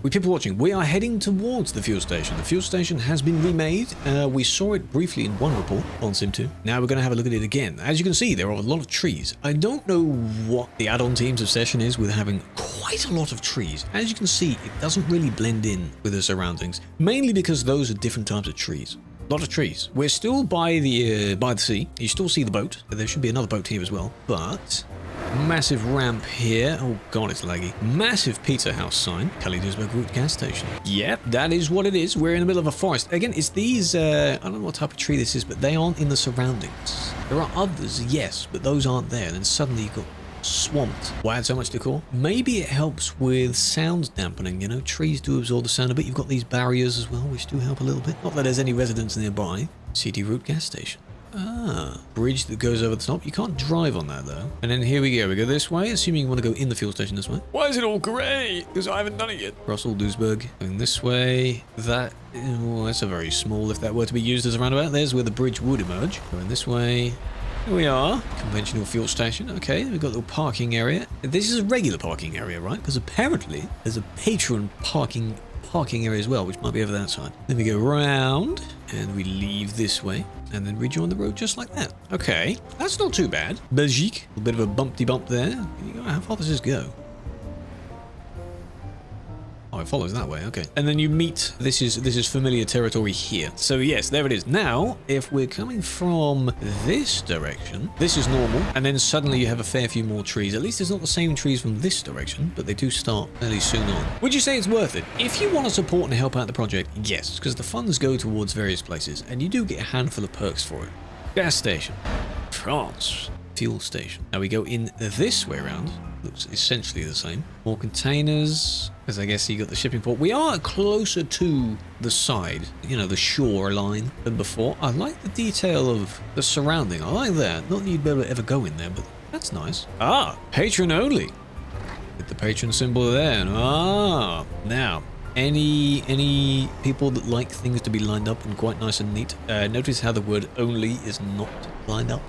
with people watching, we are heading towards the fuel station. The fuel station has been remade. We saw it briefly in one report on Sim 2. Now we're going to have a look at it again. As you can see, there are a lot of trees. I don't know what the add-on team's obsession is with having quite a lot of trees. As you can see, it doesn't really blend in with the surroundings, mainly because those are different types of trees. A lot of trees. We're still by the sea. You still see the boat. There should be another boat here as well, but massive ramp here. Oh god, it's laggy. Massive pizza house sign. Kalidersburg Route gas station. Yep, that is what it is. We're in the middle of a forest. Again, it's these, I don't know what type of tree this is, but they aren't in the surroundings. There are others, yes, but those aren't there. And then suddenly you've got swamped. Why add so much decor? Maybe it helps with sound dampening, you know, trees do absorb the sound a bit. You've got these barriers as well, which do help a little bit. Not that there's any residents nearby. CD Route gas station. Ah, bridge that goes over the top. You can't drive on that though. And then here we go. We go this way, assuming you want to go in the fuel station this way. Why is it all grey? Because I haven't done it yet. Russell Duisburg. Going this way. That, oh, that's a very small, if that were to be used as a roundabout. There's where the bridge would emerge. Going this way. Here we are. Conventional fuel station. Okay, we've got a little parking area. This is a regular parking area, right? Because apparently there's a patron parking area as well, which might be over that side. Then we go round and we leave this way and then rejoin the road just like that. Okay, that's not too bad. Belgique, a bit of a bumpty bump there. How far does this go? Oh, it follows that way, okay. And then you meet, this is familiar territory here. So yes, there it is. Now, if we're coming from this direction, this is normal, and then suddenly you have a fair few more trees. At least it's not the same trees from this direction, but they do start fairly soon on. Would you say it's worth it? If you want to support and help out the project, yes, because the funds go towards various places, and you do get a handful of perks for it. Gas station. France. Fuel station. Now we go in this way around. Looks essentially the same. More containers, as I guess you got the shipping port. We are closer to the side, you know, the shore line than before. I like the detail of the surrounding. I like that. Not that you'd be able to ever go in there, but that's nice. Ah, patron only. With the patron symbol there. Ah, now, any people that like things to be lined up and quite nice and neat, notice how the word only is not lined up.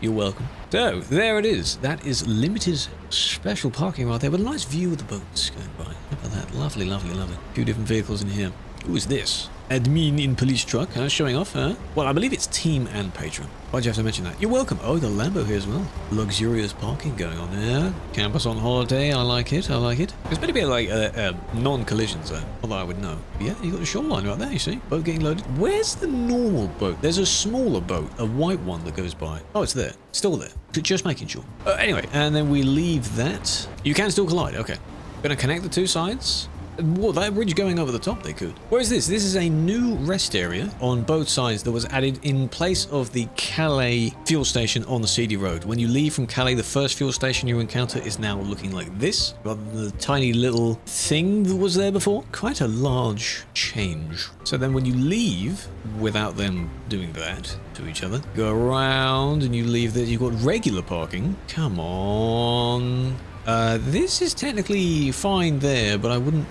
You're welcome. So, there it is. That is limited special parking right there, with a nice view of the boats going by. How about that? Lovely, lovely, lovely. A few different vehicles in here. Who is this? Admin in police truck, huh? Showing off, huh? Well, I believe it's team and patron. Why'd you have to mention that? You're welcome. Oh, the Lambo here as well. Luxurious parking going on there. Campus on holiday. I like it. I like it. It's better be like a non-collision zone. Although I would know. But yeah, you got the shoreline right there, you see? Boat getting loaded. Where's the normal boat? There's a smaller boat, a white one that goes by. Oh, it's there. Still there. Just making sure. Anyway, and then we leave that. You can still collide. Okay. Gonna connect the two sides. Whoa, that bridge going over the top, they could. Where is this? This is a new rest area on both sides that was added in place of the Calais fuel station on the CD road. When you leave from Calais, the first fuel station you encounter is now looking like this, rather than the tiny little thing that was there before. Quite a large change. So then when you leave, without them doing that to each other, go around and you leave there, you've got regular parking. Come on. This is technically fine there, but I wouldn't...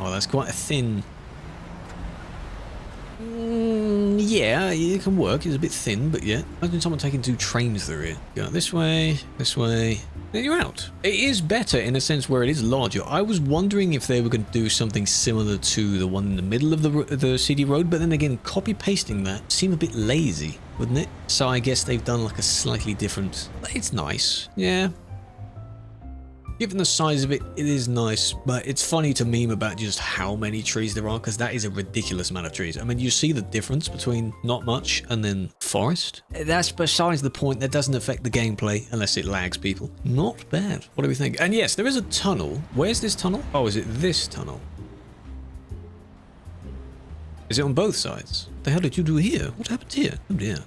Oh, that's quite a thin... yeah, it can work. It's a bit thin, but yeah. Imagine someone taking two trains through it. Go this way, then you're out. It is better in a sense where it is larger. I was wondering if they were going to do something similar to the one in the middle of the CD road, but then again, copy-pasting that seemed a bit lazy, wouldn't it? So I guess they've done like a slightly different... It's nice, yeah. Given the size of it, it is nice, but it's funny to meme about just how many trees there are, because that is a ridiculous amount of trees. I mean, you see the difference between not much and then forest. That's besides the point. That doesn't affect the gameplay unless it lags people. Not bad. What do we think? And yes, there is a tunnel. Where's this tunnel? Oh, is it this tunnel? Is it on both sides? What the hell did you do here? What happened here? Oh dear.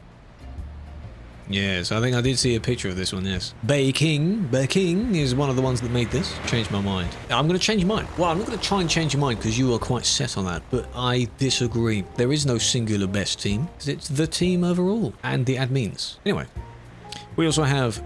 Yes, I think I did see a picture of this one, yes. Bay King is one of the ones that made this. Changed my mind. I'm going to change mine. Well, I'm not going to try and change your mind because you are quite set on that, but I disagree. There is no singular best team, because it's the team overall and the admins. Anyway, we also have,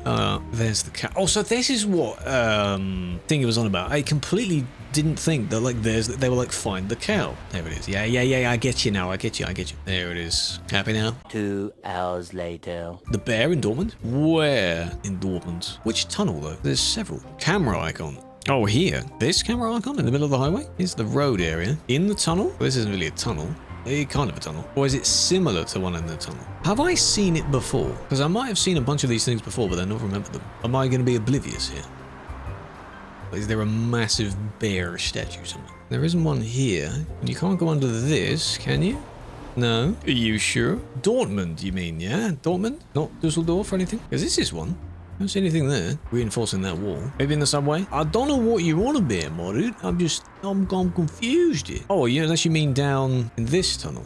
there's the cow. Oh, so this is what thing it was on about. I completely didn't think that like they were like, find the cow. There it is. Yeah, I get you now. I get you. There it is. Happy now? 2 hours later. The bear in Dortmund? Where in Dortmund? Which tunnel though? There's several. Camera icon. Oh, here. This camera icon in the middle of the highway is the road area. In the tunnel? Well, this isn't really a tunnel. Kind of a tunnel. Or is it similar to one in the tunnel? Have I seen it before? Because I might have seen a bunch of these things before, but I don't remember them. Am I going to be oblivious here? Is there a massive bear statue somewhere? There isn't one here. You can't go under this, can you? No. Are you sure? Dortmund, you mean, yeah? Dortmund? Not Dusseldorf or anything? Because this is one. I don't see anything there. Reinforcing that wall. Maybe in the subway? I don't know what you want to be, my dude. I'm confused here. Oh, yeah, unless you mean down in this tunnel.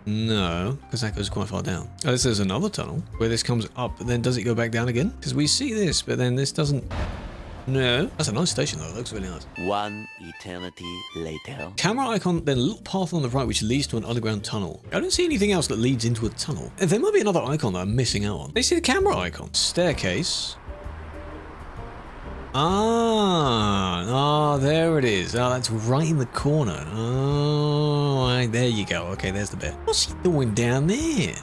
No, because that goes quite far down. Unless there's another tunnel where this comes up, but then does it go back down again? Because we see this, but then this doesn't... No. That's a nice station, though. It looks really nice. One eternity later. Camera icon, then a little path on the right which leads to an underground tunnel. I don't see anything else that leads into a tunnel. There might be another icon that I'm missing out on. They see the camera icon. Staircase. Ah, there it is. Oh, that's right in the corner. Oh, there you go. Okay, there's the bit. What's he doing down there?